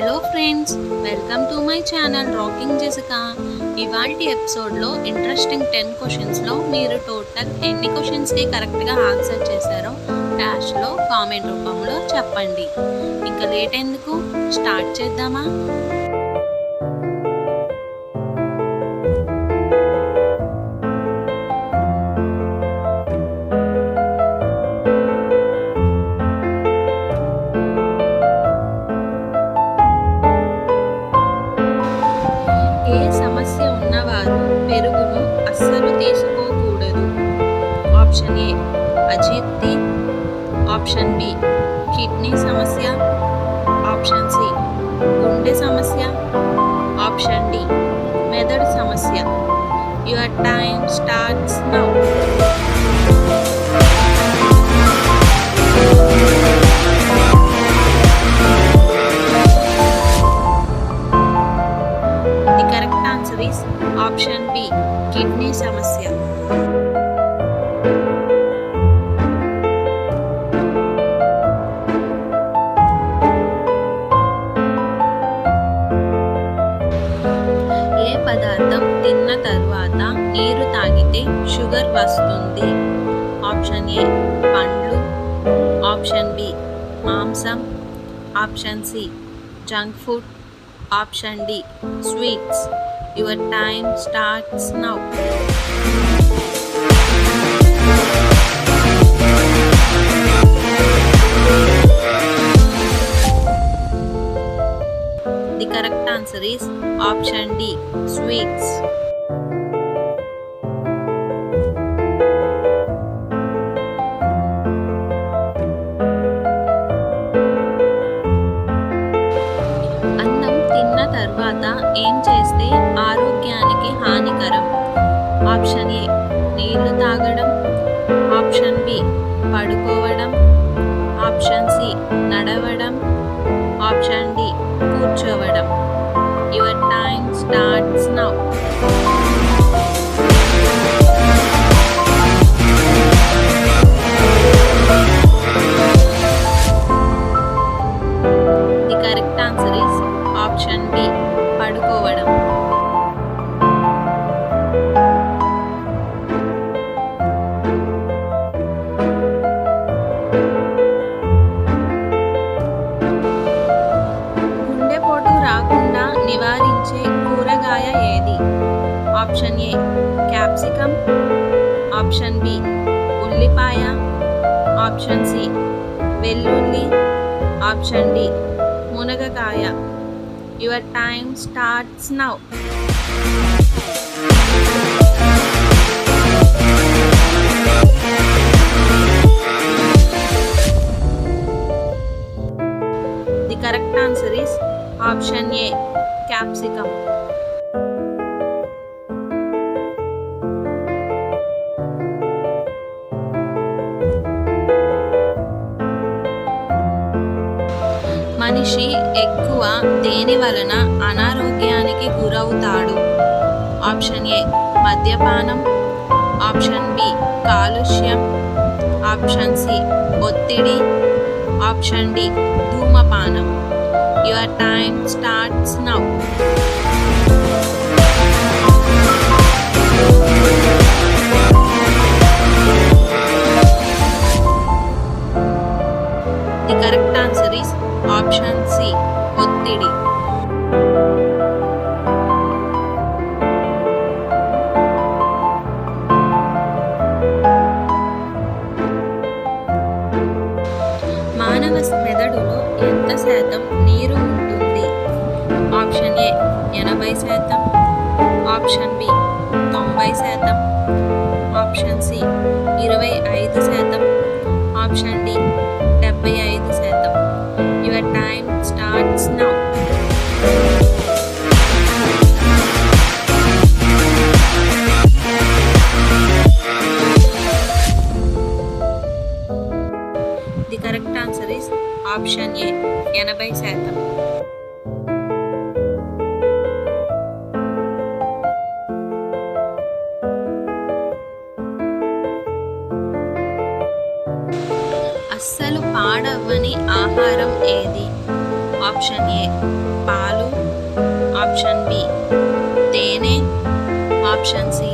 Hello friends, welcome to my channel rocking Jessica. ఇవాల్టి ఎపిసోడ్లో interesting 10 క్వశ్చన్స్లో మీరు టోటల్ ఎన్ని క్వశ్చన్స్కి కరెక్ట్గా ఆన్సర్ చేశారో డాష్లో కామెంట్ రూపంలో చెప్పండి. ఇంకా లేట్ ఎందుకు, స్టార్ట్ చేద్దామా? ఏ సమస్య ఉన్నవారు పెరుగును అస్సలు తీసుకోకూడదు? ఆప్షన్ ఏ అజీర్తి, ఆప్షన్ బి కిడ్నీ సమస్య, ఆప్షన్ సి గుండె సమస్య, ఆప్షన్ డి మెదడు సమస్య. Your time starts now. The correct answer is option B kidney సమస్య. ఏ పదార్థం తిన్న తర్వాత నీరు తాగితే షుగర్ వస్తుంది? ఆప్షన్ ఏ పండ్లు, ఆప్షన్ బి మాంసం, option C junk food, option D sweets. Your time starts now. The correct answer is option D sweets. అన్నం తిన్న తర్వాత ఏం చేస్తే ఆరోగ్యానికి హానికరం? ఆప్షన్ ఏ నీళ్లు తాగడం, ఆప్షన్ బి పడుకోవడం, ఆప్షన్ సి నడవడం, ఆప్షన్ డి కూర్చోవడం. Your time starts now. The correct answer is option B పడుకోవడం. గుండెపోటు రాకుండా నివారించే కూరగాయ ఏది? Option A capsicum, option B ఉల్లిపాయ, ఆప్షన్ సి వెల్లుల్లి, ఆప్షన్ డి మునగకాయ. Your time starts now. The correct answer is option A capsicum. మనిషి ఎక్కువ దేని వలన అనారోగ్యానికి గురవుతాడు? ఆప్షన్ ఏ మద్యపానం, ఆప్షన్ బి కాలుష్యం, ఆప్షన్ సి ఒత్తిడి, ఆప్షన్ డి ధూమపానం. Your time starts now. The correct answer is option C ఒత్తిడి. మానవ మెదడులో ఎంత శాతం నీరు ఉంటుంది? Option A 80%, option B 90%, option C 25%, option D 75%. Your time starts now. The correct answer is option A 80%. అస్సలు పాడవ్వని ఆహారం ఏది? ఆప్షన్ ఏ పాలు, ఆప్షన్ బి తేనె, ఆప్షన్ సి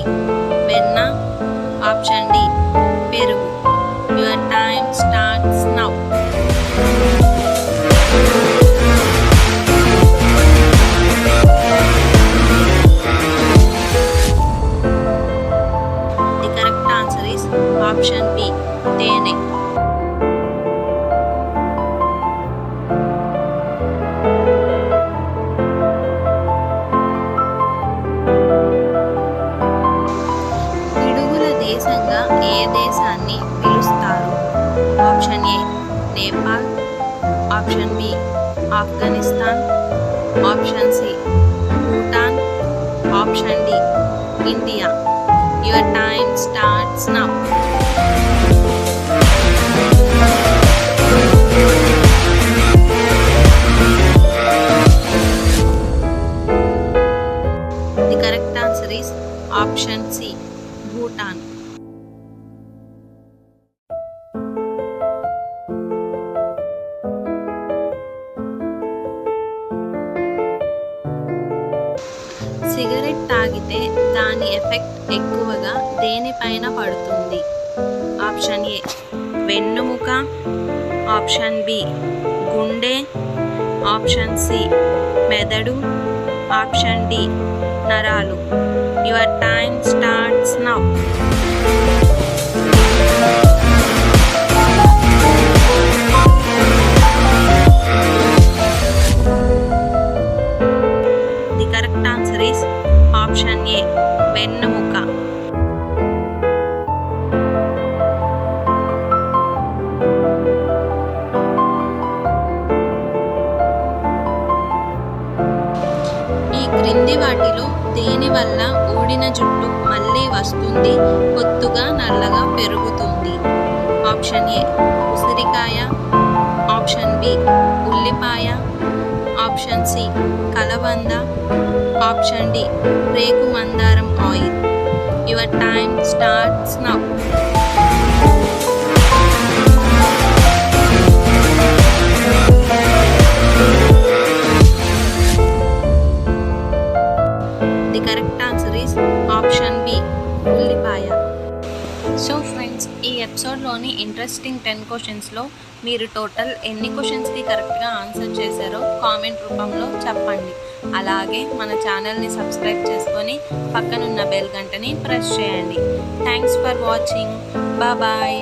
వెన్న, ఆప్షన్ డి పెరుగు. Your time starts now. The correct answer is option B తేనె. పిడుగుల దేశంగా ఏ దేశాన్ని పిలుస్తారు? Option A Nepal, option B Afghanistan, option C Bhutan, option D India. Your time starts now. The correct answer is option C Bhutan. సిగరెట్ తాగితే దాని effect ఎక్కువగా దేనిపైన పడుతుంది? ఆప్షన్ ఏ వెన్నుముక, ఆప్షన్ బి గుండె, ఆప్షన్ సి మెదడు, ఆప్షన్ డి నరాలు. Your time starts now. The correct answer is option A వెన్నుముక. ఈ క్రింది వాటిలో దేని వల్ల ఊడిన జుట్టు మళ్ళీ వస్తుంది, కొత్తగా నల్లగా పెరుగుతుంది? ఆప్షన్ ఏ ఉసిరికాయ, ఆప్షన్ బి ఉల్లిపాయ, ఆప్షన్ సి కలబంద, ఆప్షన్ డి రేకు మందారం oil. Your time starts now. The correct answer is option B ఉల్లిపాయ. సో ఫ్రెండ్స్, ఈ ఎపిసోడ్లోని ఇంట్రెస్టింగ్ 10 క్వశ్చన్స్లో మీరు టోటల్ ఎన్ని క్వశ్చన్స్కి కరెక్ట్గా ఆన్సర్ చేశారో కామెంట్ రూపంలో చెప్పండి. అలాగే మన ఛానల్ని సబ్స్క్రైబ్ చేసుకొని పక్కనున్న బెల్ గంటని ప్రెస్ చేయండి. Thanks for watching. బాయ్.